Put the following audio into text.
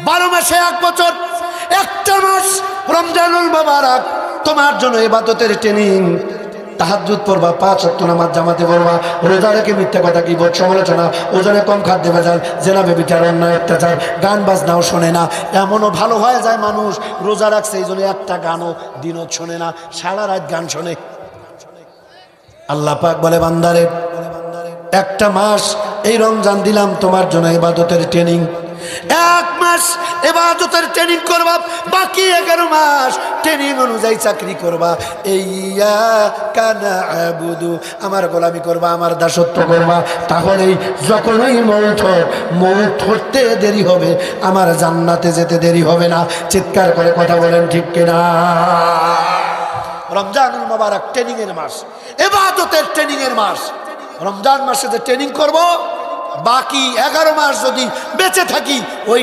12 মাসে 1 বছর, একটা মাস রমজানুল মুবারক তোমার জন্য ইবাদতের ট্রেনিং। তাহাজ্জুদ পড়বা, 5 ওয়াক্ত নামাজ জামাতে পড়বা, রোজা রেখে মিথ্যা কথা, কিবত, সমালোচনা, ওজনে কম, খাদ্য ভেজাল, জেনা, ব্যভিচার, অন্যায়, অত্যাচার, গান বাজনাও শোনে না। এমনও ভালো হয়ে যায় মানুষ রোজা রাখছে এই জন্য একটা গানও দিনত শোনে না, সারা রাত গান শোনে। আল্লাহ পাক বলে বান্দারে, একটা মাস এই রমজান দিলাম তোমার জন্য ইবাদতের ট্রেনিং। 1 মাস ইবাদতের ট্রেনিং করবা, বাকি 11 মাস ট্রেনিং অনুযায়ী চাকরি করবা। ইয়্যাকা না'বুদু, আমার গোলামি করবা, আমার দাসত্ব করবা। তাহলেই যখনই মৌত হতে দেরি হবে, আমার জান্নাতে যেতে দেরি হবে না। চিৎকার করে কথা বলেন ঠিক কিনা? রমজানুল মুবারক ট্রেনিং এর মাস, ইবাদতের ট্রেনিং এর মাস। রমজান মাসে যে ট্রেনিং করব, বাকি 11 মাস যদি বেঁচে থাকি ওই